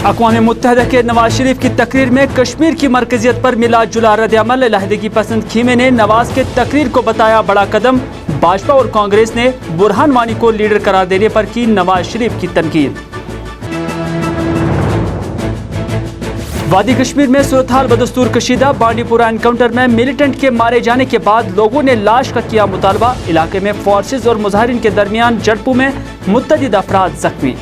अक़वाम मुत्तहिदा के नवाज शरीफ की तकरीर में कश्मीर की मरकजियत पर मिला जुला रद्द-ए-अमल। लहदगी पसंद खीमे ने नवाज के तकरीर को बताया बड़ा कदम। भाजपा और कांग्रेस ने बुरहान वानी को लीडर करार देने पर की नवाज शरीफ की तनकीद। वादी कश्मीर में सूरत-हाल बदस्तूर कशीदा। बांडीपुरा एनकाउंटर में मिलिटेंट के मारे जाने के बाद लोगों ने लाश का किया मुतालबा। इलाके में फोर्सेज और मुजाहिरीन के दरमियान झड़पों में मुतअद्दिद अफराद जख्मी।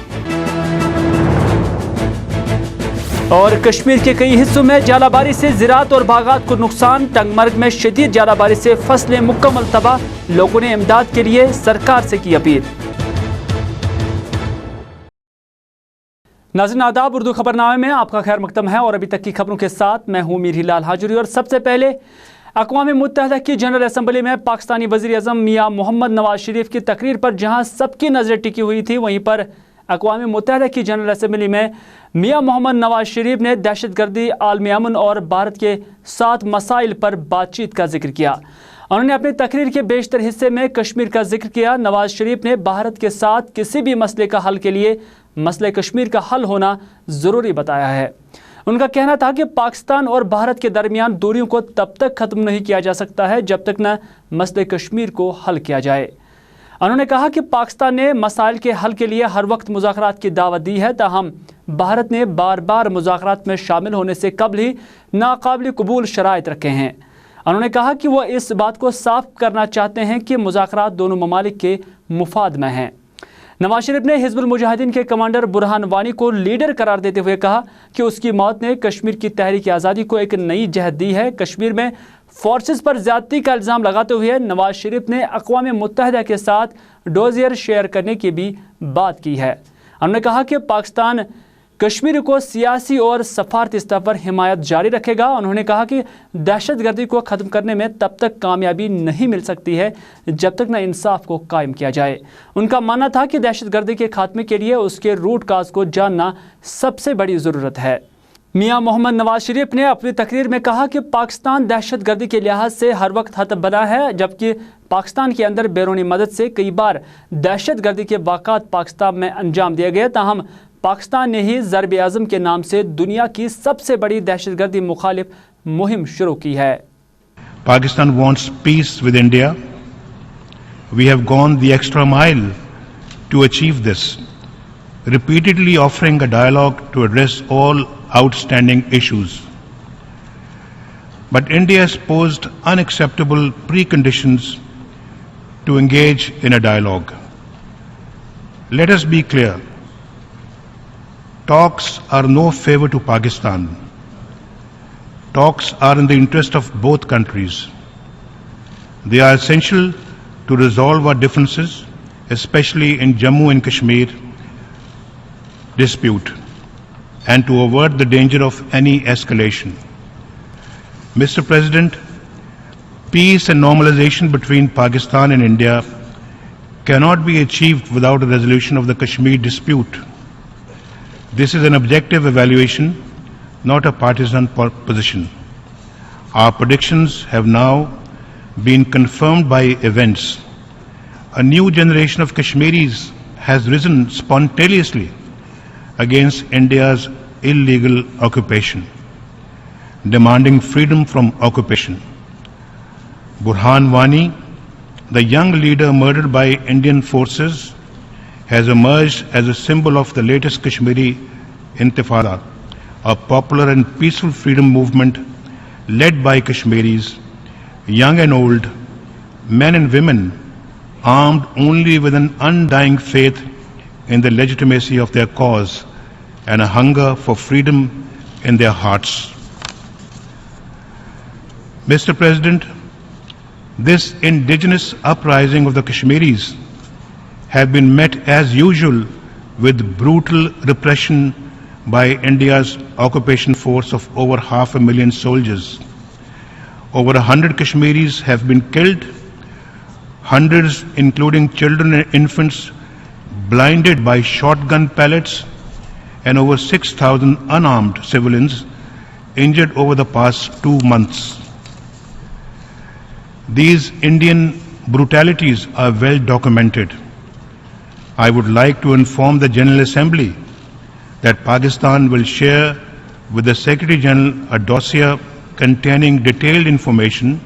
और कश्मीर के कई हिस्सों में जालाबारी से ज़राअत और बागात को नुकसान। टंगमर्ग में शदीद जालाबारी से फसलें मुकम्मल तबाह। लोगों ने इमदाद के लिए सरकार से की अपील। नाज़रीन आदाब, उर्दू खबरनामे में आपका खैर मकदम है और अभी तक की खबरों के साथ मैं हूँ मीर हिलाल हाजुरी। और सबसे पहले अक़वाम मुत्तहिदा की जनरल असम्बली में पाकिस्तानी वज़ीर आज़म मियाँ मोहम्मद नवाज शरीफ की तकरीर पर जहाँ सबकी नज़रें टिकी हुई थी, वहीं पर अक़वाम मुत्तहिदा की जनरल असम्बली में मियाँ मोहम्मद नवाज शरीफ ने दहशतगर्दी, आलमी अमन और भारत के 7 मसाइल पर बातचीत का जिक्र किया। उन्होंने अपनी तकरीर के बेशतर हिस्से में कश्मीर का जिक्र किया। नवाज शरीफ ने भारत के साथ किसी भी मसले का हल के लिए मसले कश्मीर का हल होना ज़रूरी बताया है। उनका कहना था कि पाकिस्तान और भारत के दरमियान दूरियों को तब तक ख़त्म नहीं किया जा सकता है जब तक न मसले कश्मीर को हल किया जाए। उन्होंने कहा कि पाकिस्तान ने मसाइल के हल के लिए हर वक्त मुज़ाकरात की दावत दी है, ताहम भारत ने बार बार मुज़ाकरात में शामिल होने से कबल ही नाकाबिल कबूल शराइत रखे हैं। उन्होंने कहा कि वो इस बात को साफ करना चाहते हैं कि मुज़ाकरात दोनों ममालिक के मुफाद में हैं। नवाज शरीफ ने हिज़्बुल मुजाहिदीन के कमांडर बुरहान वानी को लीडर करार देते हुए कहा कि उसकी मौत ने कश्मीर की तहरीक आज़ादी को एक नई जहत दी है। कश्मीर में फोर्सेस पर ज़्यादती का इल्ज़ाम लगाते हुए नवाज शरीफ ने अक़वाम मुत्तहिदा के साथ डोज़ियर शेयर करने की भी बात की है। उन्होंने कहा कि पाकिस्तान कश्मीर को सियासी और सफारती स्तर पर हिमायत जारी रखेगा। उन्होंने कहा कि दहशतगर्दी को ख़त्म करने में तब तक कामयाबी नहीं मिल सकती है जब तक न इंसाफ को कायम किया जाए। उनका मानना था कि दहशतगर्दी के खात्मे के लिए उसके रूट काज को जानना सबसे बड़ी ज़रूरत है। मियाँ मोहम्मद नवाज शरीफ ने अपनी तकरीर में कहा कि पाकिस्तान दहशतगर्दी के लिहाज से हर वक्त हतबना है, जबकि पाकिस्तान के अंदर बैरूनी मदद से कई बार दहशतगर्दी के वाक़ात पाकिस्तान में अंजाम दिए गए। ताहम पाकिस्तान ने ही ज़र्ब आज़म के नाम से दुनिया की सबसे बड़ी दहशतगर्दी मुखालिफ मुहिम शुरू की है। Pakistan wants peace with India. We have gone the extra mile to achieve this, repeatedly offering a dialogue to address all outstanding issues. But India has posed unacceptable preconditions to engage in a dialogue. Let us be clear. Talks are no favor to Pakistan. Talks are in the interest of both countries. They are essential to resolve our differences, especially in Jammu and Kashmir dispute, and to avert the danger of any escalation. Mr. President, peace and normalization between Pakistan and India cannot be achieved without a resolution of the Kashmir dispute. This is an objective evaluation, not a partisan position. Our predictions have now been confirmed by events. A new generation of Kashmiris has risen spontaneously against India's illegal occupation, demanding freedom from occupation. Burhan Wani, the young leader murdered by Indian forces, has emerged as a symbol of the latest Kashmiri Intifada, a popular and peaceful freedom movement led by Kashmiris, young and old, men and women, armed only with an undying faith in the legitimacy of their cause and a hunger for freedom in their hearts. Mr. President, this indigenous uprising of the Kashmiris have been met as usual with brutal repression by India's occupation force of over 500,000 soldiers. Over 100 Kashmiris have been killed, hundreds including children and infants blinded by shotgun pellets, and over 6,000 unarmed civilians injured over the past 2 months. These Indian brutalities are well documented. I would like to inform the General Assembly that Pakistan will share with the Secretary General a dossier containing detailed information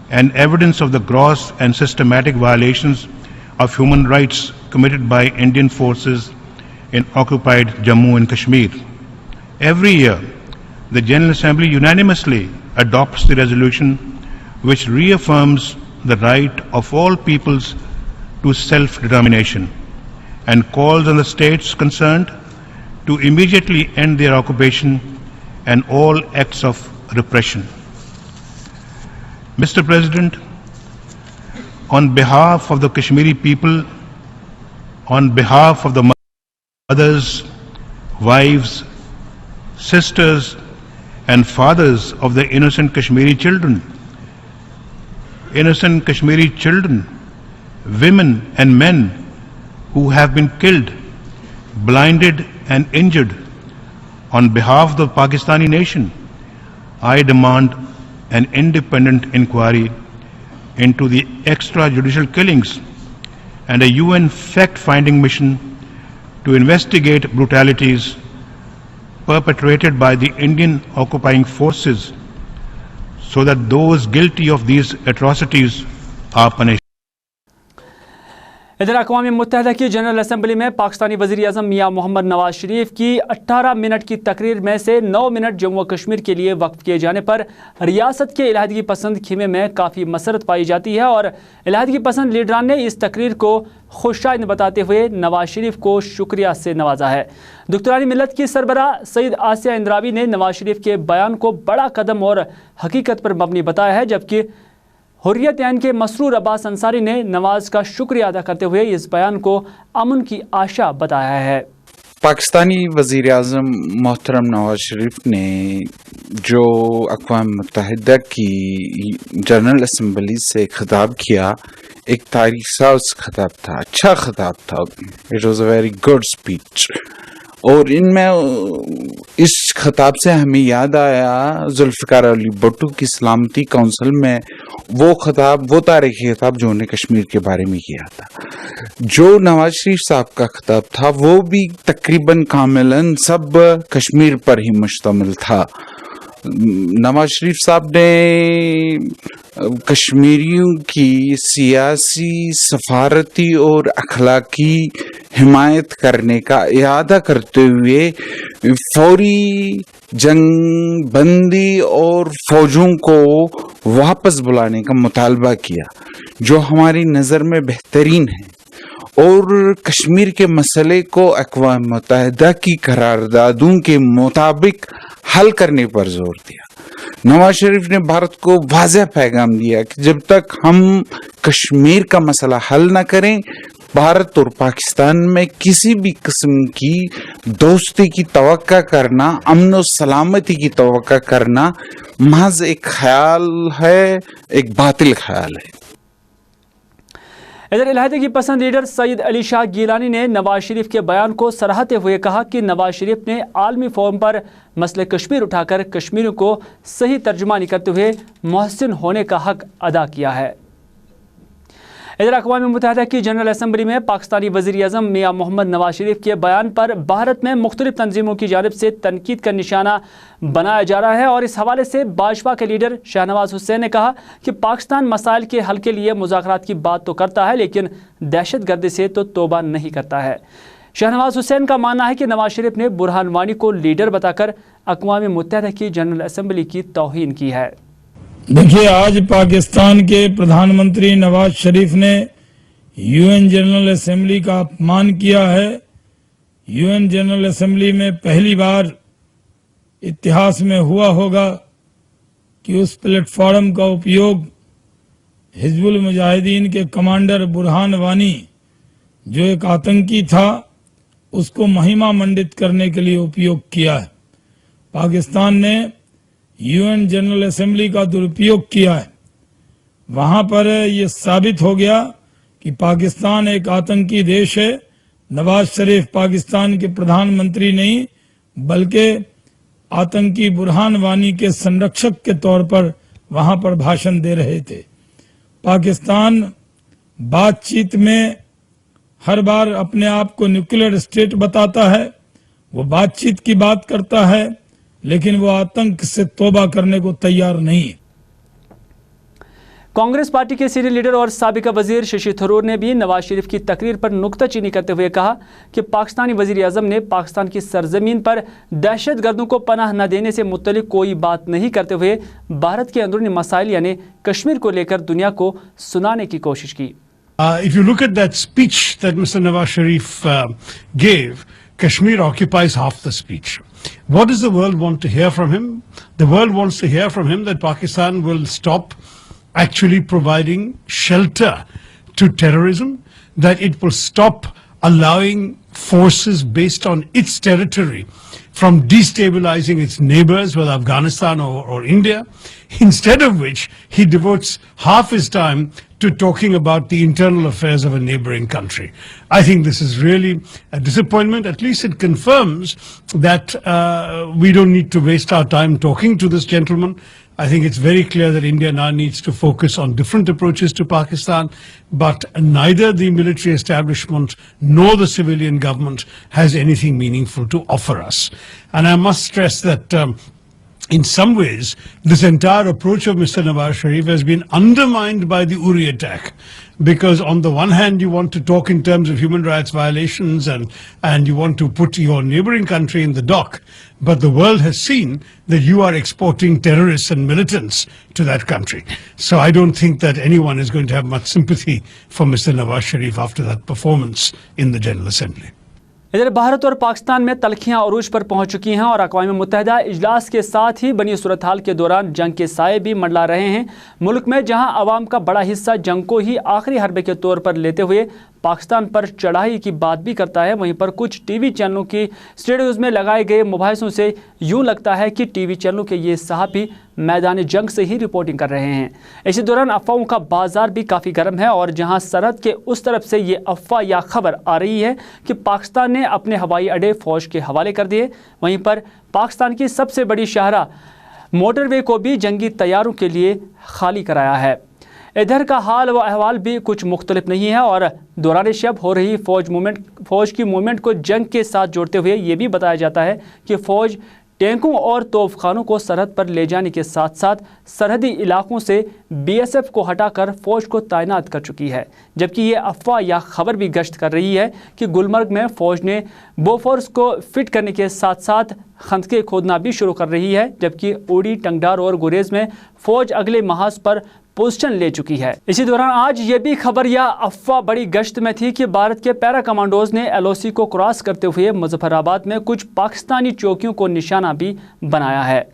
and evidence of the gross and systematic violations of human rights committed by Indian forces in occupied Jammu and Kashmir. Every year, the General Assembly unanimously adopts the resolution which reaffirms the right of all peoples to self-determination and calls on the states concerned to immediately end their occupation and all acts of repression. Mr. President, on behalf of the Kashmiri people, on behalf of the mothers, wives, sisters, and fathers of the innocent Kashmiri children, women and men who have been killed, blinded, and injured, on behalf of the Pakistani nation, I demand an independent inquiry into the extrajudicial killings and a UN fact-finding mission to investigate brutalities perpetrated by the Indian occupying forces so that those guilty of these atrocities are punished. इधर अक़वाम मुत्तहिदा की general assembly में पाकिस्तानी वज़ीर आज़म मियाँ मोहम्मद नवाज शरीफ की 18 minute की तकरीर में से 9 मिनट जम्मू व कश्मीर के लिए वक्फ किए जाने पर रियासत के इलाहदगी पसंद खीमे में काफ़ी मसरत पाई जाती है और इलाहदगी पसंद लीडरान ने इस तकरीर को खुशाइंद बताते हुए नवाज शरीफ को शुक्रिया से नवाजा है। दुख्तरानी मिलत की सरबरा सईद आसिया इंद्रावी ने नवाज शरीफ के बयान को बड़ा कदम और हकीकत पर मबनी बताया है, जबकि हुर्रियत ऐन के मसरूर अब्बास अंसारी ने नवाज का शुक्रिया अदा करते हुए इस बयान को अमन की आशा बताया है। पाकिस्तानी वज़ीर आज़म मोहतरम नवाज शरीफ ने जो अक़वाम मुत्तहिदा की जनरल असम्बली से खिताब किया, एक तारीख साज़ खिताब था, अच्छा खिताब था। It was a very good speech. और इनमें इस खिताब से हमें याद आया जुल्फ़िकार अली भुट्टो की सलामती काउंसिल में वो खिताब, वो तारीख़ी खिताब जो उन्हें कश्मीर के बारे में किया था। जो नवाज शरीफ साहब का खिताब था वो भी तकरीबन कामिलन सब कश्मीर पर ही मुश्तमिल था। नवाज शरीफ साहब ने कश्मीरियों की सियासी, सफारती और अखलाकी हिमायत करने का इरादा करते हुए फौरी जंग बंदी और फौजों को वापस बुलाने का मुतालबा किया, जो हमारी नज़र में बेहतरीन है, और कश्मीर के मसले को अक़वाम मुत्तहिदा की करारदादों के मुताबिक हल करने पर जोर दिया। नवाज शरीफ ने भारत को वाज़ेह पैगाम दिया कि जब तक हम कश्मीर का मसला हल न करें, भारत और पाकिस्तान में किसी भी किस्म की दोस्ती की तवक्का करना, अमन और सलामती की तवक्का करना महज एक ख्याल है, एक बातिल ख्याल है। इधर इलाहदगी पसंद लीडर सईद अली शाह गिलानी ने नवाज शरीफ के बयान को सराहते हुए कहा कि नवाज शरीफ ने आलमी फोरम पर मसले कश्मीर उठाकर कश्मीरियों को सही तर्जुमानी करते हुए मोहसिन होने का हक अदा किया है। इधर अक़वाम मुत्तहिदा की जनरल असम्बली में पाकिस्तानी वज़ीर आज़म मियाँ मोहम्मद नवाज शरीफ के बयान पर भारत में मुख्तलिफ तंजीमों की जानिब से तनकीद का निशाना बनाया जा रहा है और इस हवाले से भाजपा के लीडर शाहनवाज हुसैन ने कहा कि पाकिस्तान मसाइल के हल के लिए मुज़ाकरात की बात तो करता है, लेकिन दहशत गर्दी से तो तौबा नहीं करता है। शाहनवाज हुसैन का मानना है कि नवाज शरीफ ने बुरहान वानी को लीडर बताकर अक़वाम मुत्तहिदा की जनरल असम्बली की तौहीन की है। देखिए, आज पाकिस्तान के प्रधानमंत्री नवाज शरीफ ने यूएन जनरल असेंबली का अपमान किया है। यूएन जनरल असेंबली में पहली बार इतिहास में हुआ होगा कि उस प्लेटफॉर्म का उपयोग हिजबुल मुजाहिदीन के कमांडर बुरहान वानी, जो एक आतंकी था, उसको महिमा मंडित करने के लिए उपयोग किया है। पाकिस्तान ने यूएन जनरल असेंबली का दुरुपयोग किया है। वहां पर यह साबित हो गया कि पाकिस्तान एक आतंकी देश है। नवाज शरीफ पाकिस्तान के प्रधानमंत्री नहीं, बल्कि आतंकी बुरहान वानी के संरक्षक के तौर पर वहां पर भाषण दे रहे थे। पाकिस्तान बातचीत में हर बार अपने आप को न्यूक्लियर स्टेट बताता है, वो बातचीत की बात करता है, लेकिन वो आतंक से तौबा करने को तैयार नहीं है। कांग्रेस पार्टी के सीनियर लीडर और साबिका वजीर शशि थरूर ने भी नवाज शरीफ की तकरीर पर नुक्ताचीनी करते हुए कहा कि पाकिस्तानी वजीर आजम ने पाकिस्तान की सरजमीन पर दहशत गर्दों को पनाह न देने से मुतल्लिक कोई बात नहीं करते हुए भारत के अंदरूनी मसाइल यानी कश्मीर को लेकर दुनिया को सुनाने की कोशिश की। If you look at that speech that Mr. Nawaz Sharif gave, Kashmir occupies half the speech. What does the world want to hear from him? The world wants to hear from him that Pakistan will stop actually providing shelter to terrorism, that it will stop allowing forces based on its territory from destabilizing its neighbors, whether Afghanistan or India, instead of which he devotes half his time to talking about the internal affairs of a neighboring country. I think this is really a disappointment. At least it confirms that we don't need to waste our time talking to this gentleman. I think it's very clear that India now needs to focus on different approaches to Pakistan, but neither the military establishment nor the civilian government has anything meaningful to offer us. And I must stress that in some ways, this entire approach of Mr. Nawaz Sharif has been undermined by the Uri attack. Because on the one hand, you want to talk in terms of human rights violations and you want to put your neighboring country in the dock. But the world has seen that you are exporting terrorists and militants to that country. So I don't think that anyone is going to have much sympathy for Mr. Nawaz Sharif after that performance in the General Assembly. इधर भारत और पाकिस्तान में तलखियां अरूज पर पहुंच चुकी हैं और अक़वाम मुत्तहिदा इजलास के साथ ही बनी सूरत हाल के दौरान जंग के साए भी मंडला रहे हैं। मुल्क में जहां अवाम का बड़ा हिस्सा जंग को ही आखिरी हरबे के तौर पर लेते हुए पाकिस्तान पर चढ़ाई की बात भी करता है, वहीं पर कुछ टीवी चैनलों की स्टूडियोज़ में लगाए गए मुबाहिसों से यूं लगता है कि टीवी चैनलों के ये सहाफ़ी मैदान जंग से ही रिपोर्टिंग कर रहे हैं। इसी दौरान अफवाहों का बाजार भी काफ़ी गर्म है और जहां सरहद के उस तरफ से ये अफवाह या खबर आ रही है कि पाकिस्तान ने अपने हवाई अड्डे फ़ौज के हवाले कर दिए, वहीं पर पाकिस्तान की सबसे बड़ी शाहराह मोटरवे को भी जंगी तैयारों के लिए खाली कराया है। इधर का हाल व अहवाल भी कुछ मुख्तलिफ नहीं है और दौरान शब हो रही फ़ौज की मूवमेंट को जंग के साथ जोड़ते हुए ये भी बताया जाता है कि फ़ौज टैंकों और तोपखानों को सरहद पर ले जाने के साथ साथ सरहदी इलाकों से BSF को हटाकर फ़ौज को तैनात कर चुकी है। जबकि ये अफवाह या खबर भी गश्त कर रही है कि गुलमर्ग में फ़ौज ने बोफोर्स को फिट करने के साथ साथ खंदके खोदना भी शुरू कर रही है, जबकि उड़ी, टंगडार और गुरेज में फ़ौज अगले महाज पर पोजीशन ले चुकी है। इसी दौरान आज ये भी खबर या अफवाह बड़ी गश्त में थी कि भारत के पैरा कमांडोज ने LOC को क्रॉस करते हुए मुजफ्फराबाद में कुछ पाकिस्तानी चौकियों को निशाना भी बनाया है।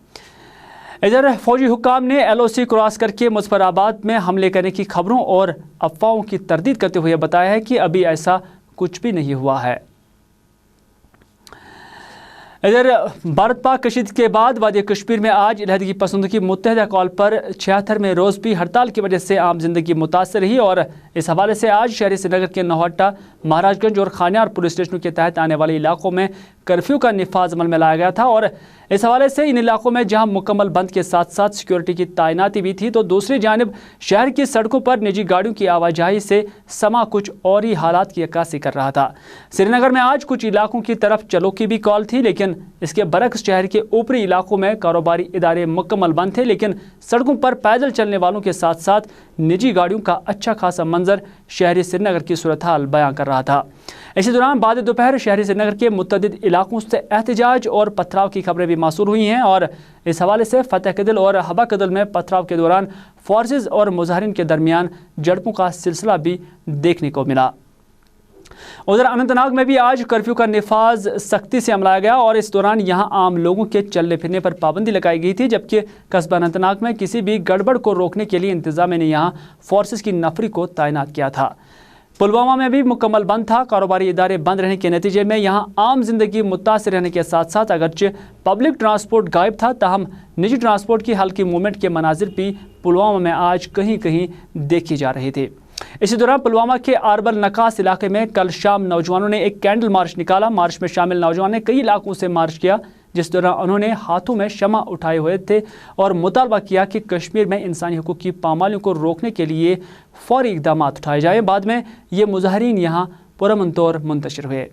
इधर फौजी हुक्काम ने LOC क्रॉस करके मुजफ्फराबाद में हमले करने की खबरों और अफवाहों की तरदीद करते हुए बताया है कि अभी ऐसा कुछ भी नहीं हुआ है। इधर भारत पाक कशीदगी के बाद वादी कश्मीर में आज अलहदगी पसंदगी मुत्तहिदा कॉल पर 76 में रोज़ भी हड़ताल की वजह से आम जिंदगी मुतासर रही और इस हवाले से आज शहरी श्रीनगर के नौहट्टा, महाराजगंज और खानियार पुलिस स्टेशनों के तहत आने वाले इलाकों में कर्फ्यू का निफाज अमल में लाया गया था। और इस हवाले से इन इलाकों में जहां मुकम्मल बंद के साथ साथ सिक्योरिटी की तैनाती भी थी, तो दूसरी जानिब शहर की सड़कों पर निजी गाड़ियों की आवाजाही से समा कुछ और ही हालात की अक्कासी कर रहा था। श्रीनगर में आज कुछ इलाकों की तरफ चलो की भी कॉल थी, लेकिन इसके बरक्स शहर के ऊपरी इलाकों में कारोबारी इदारे मुकम्मल बंद थे, लेकिन सड़कों पर पैदल चलने वालों के साथ साथ निजी गाड़ियों का अच्छा खासा मंजर शहरी श्रीनगर की सूरत हाल बयां कर रहा था। इसी दौरान बाद दोपहर शहरी श्रीनगर के मुतअद्दिद इलाकों से एहतजाज और पथराव की खबरें भी मौसूल हुई हैं और इस हवाले से फतेह कदल और हबा कदल में पथराव के दौरान फोर्सेज और मुजाहिरीन के दरमियान झड़पों का सिलसिला भी देखने को मिला। उधर अनंतनाग में भी आज कर्फ्यू का निफाज सख्ती से अमलाया गया और इस दौरान यहां आम लोगों के चलने फिरने पर पाबंदी लगाई गई थी, जबकि कस्बा अनंतनाग में किसी भी गड़बड़ को रोकने के लिए इंतजामिया ने यहां फोर्सेज की नफरी को तैनात किया था। पुलवामा में भी मुकम्मल बंद था। कारोबारी इदारे बंद रहने के नतीजे में यहां आम जिंदगी मुतासिर रहने के साथ साथ अगरचे पब्लिक ट्रांसपोर्ट गायब था, ताहम निजी ट्रांसपोर्ट की हल्की मूवमेंट के मनाजिर भी पुलवामा में आज कहीं कहीं देखी जा रहे थे। इसी दौरान पुलवामा के आरबल नकास इलाके में कल शाम नौजवानों ने एक कैंडल मार्च निकाला। मार्च में शामिल नौजवानों ने कई इलाकों से मार्च किया, जिस दौरान उन्होंने हाथों में शमा उठाए हुए थे और मुतालबा किया कि कश्मीर में इंसानी हुकूक की पामालियों को रोकने के लिए फौरी इक़दाम उठाए जाएं। बाद में ये मुजाहिरीन यहाँ पुरअमन तौर मुंतशिर हुए।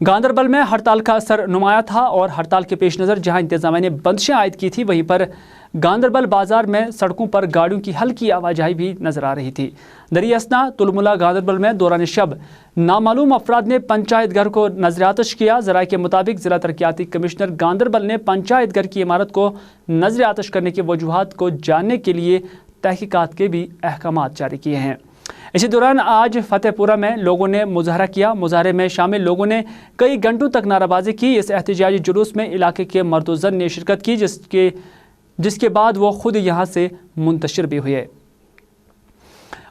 गांदरबल में हड़ताल का असर नुमाया था और हड़ताल के पेश नज़र जहां इंतजामिया ने बंदिशें आयद की थी, वहीं पर गांदरबल बाजार में सड़कों पर गाड़ियों की हल्की आवाजाही भी नजर आ रही थी। दरियासना तुलमुला गांदरबल में दौरान शब नामालूम अफराद ने पंचायत घर को नजर आतश किया। ज़राए के मुताबिक ज़िला तरक्याती कमिश्नर गांदरबल ने पंचायत घर की इमारत को नजर आतश करने की वजूहात को जानने के लिए तहकीकात के भी अहकाम जारी किए हैं। इसी दौरान आज फतेहपुरा में लोगों ने मुजाहरा किया। मुजाहरे में शामिल लोगों ने कई घंटों तक नाराबाजी की। इस एहतजाजी जुलूस में इलाके के मर्दोजन ने शिरकत की, जिसके बाद वो खुद यहाँ से मुंतशिर भी हुए।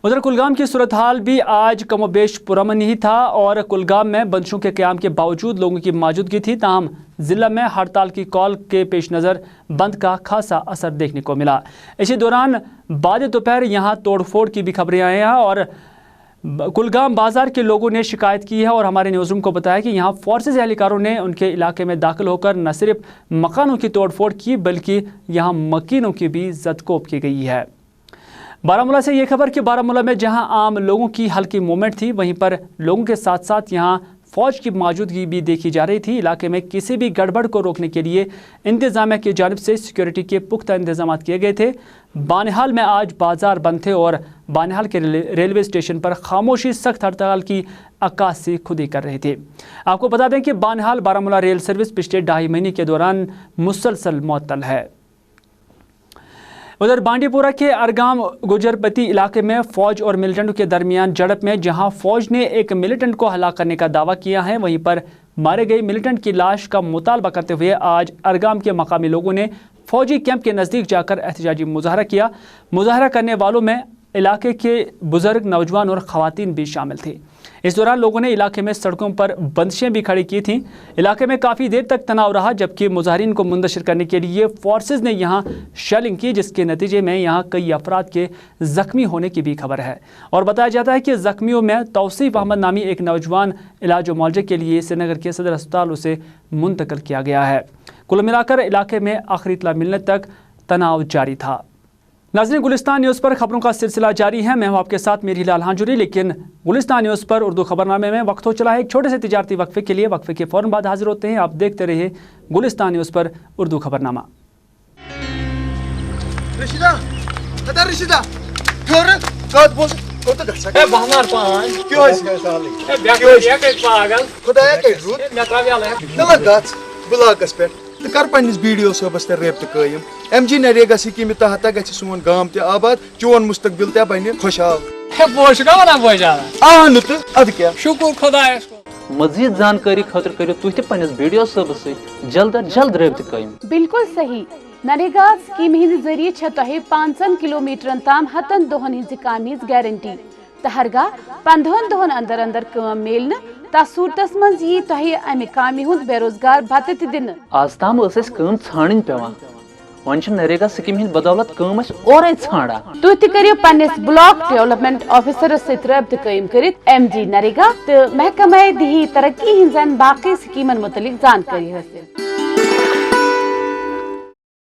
उधर कुलगाम की सूरत हाल भी आज कमोबेश पुरअमन ही था और कुलगाम में बंदिशों के क़याम के बावजूद लोगों की मौजूदगी थी। ताहम ज़िला में हड़ताल की कॉल के पेश नज़र बंद का खासा असर देखने को मिला। इसी दौरान बाद दोपहर यहाँ तोड़ फोड़ की भी खबरें आई हैं और कुलगाम बाजार के लोगों ने शिकायत की है और हमारे न्यूज़रूम को बताया कि यहाँ फोर्सेज एहलकारों ने उनके इलाके में दाखिल होकर न सिर्फ मकानों की तोड़ फोड़ की बल्कि यहाँ मकीनों की भी जदकोब की गई है। बारामूला से ये खबर कि बारामूला में जहां आम लोगों की हल्की मूवमेंट थी, वहीं पर लोगों के साथ साथ यहां फौज की मौजूदगी भी देखी जा रही थी। इलाके में किसी भी गड़बड़ को रोकने के लिए इंतजामिया की जानिब से सिक्योरिटी के पुख्ता इंतजाम किए गए थे। बानिहाल में आज बाजार बंद थे और बानिहाल के रेलवे स्टेशन पर खामोशी सख्त हड़ताल की अक्कासी खुद ही कर रही थी। आपको बता दें कि बानिहाल बारामूला रेल सर्विस पिछले 2.5 महीने के दौरान मुसलसल मुअत्तल है। उधर बांडीपुरा के अरगाम गुजरपति इलाके में फौज और मिलिटेंट के दरमियान झड़प में जहां फौज ने एक मिलिटेंट को हलाक करने का दावा किया है, वहीं पर मारे गए मिलिटेंट की लाश का मुतालबा करते हुए आज अरगाम के मकामी लोगों ने फौजी कैंप के नज़दीक जाकर एहतजाजी मुजाहरा किया। मुजाहरा करने वालों में इलाके के बुजुर्ग, नौजवान और ख़वातीन भी शामिल थे। इस दौरान लोगों ने इलाके में सड़कों पर बंदिशें भी खड़ी की थीं। इलाके में काफ़ी देर तक तनाव रहा, जबकि मुजाहरीन को मुंतशिर करने के लिए फोर्सेज ने यहां शेलिंग की, जिसके नतीजे में यहां कई अफराद के ज़ख्मी होने की भी खबर है और बताया जाता है कि ज़ख्मियों में तौसीफ अहमद नामी एक नौजवान इलाज व मुआवजे के लिए श्रीनगर के सदर अस्पताल उसे मुंतकिल किया गया है। कुल मिलाकर इलाके में आखिरी इत्तला मिलने तक तनाव जारी था। नाज़रीन, गुलिस्तान न्यूज़ पर खबरों का सिलसिला जारी है। मैं हूं आपके साथ मीर हिलाल हाजुरी, लेकिन गुलिस्तान न्यूज़ पर उर्दू खबरनामे में वक्त हो चला है एक छोटे से तिजारती वक्फे के लिए। वक्फे के फ़ौरन बाद हाजिर होते हैं। आप देखते रहिए गुलिस्तान न्यूज़ पर उर्दू खबरनामा। कर पन्निस बीडीओ साहबस ते रेब्त कायम एमजी नरेगा स्कीम तहत गछ सोन गाम ते आबाद चोन मुस्तकबिल ते बने खुशहाल बोश का वना बोजाला आहन तो अद क्या शुक्र खुदायस को मजीद जानकारी खातिर करियो तुह ते पन्निस बीडीओ साहबस जल्द जल्द रेब्त कायम। बिल्कुल सही। नरेगा स्कीम हिंद जरिए छ तोहे 500 किलोमीटर ताम 7 दोहन हिंज कामिज गारंटी तहरगा 15 दोहन अंदर अंदर काम मेलन ता सूरतस मंज ये तोहे अमे कामि हुंद बेरोजगार भत्ते ते दिन आज ताम अस काम छाणन पेवान वन नरेगा स्कीम हिंद बदौलत काम और छाड़ा। तुह ते करियो पन्निस ब्लॉक डेवलपमेंट ऑफिसर सहित रब्त कायम करित एमजी नरेगा तो महकमा दिही तरक्की हिंजन बाकी स्कीमन मुतलिक जानकारी हासिल।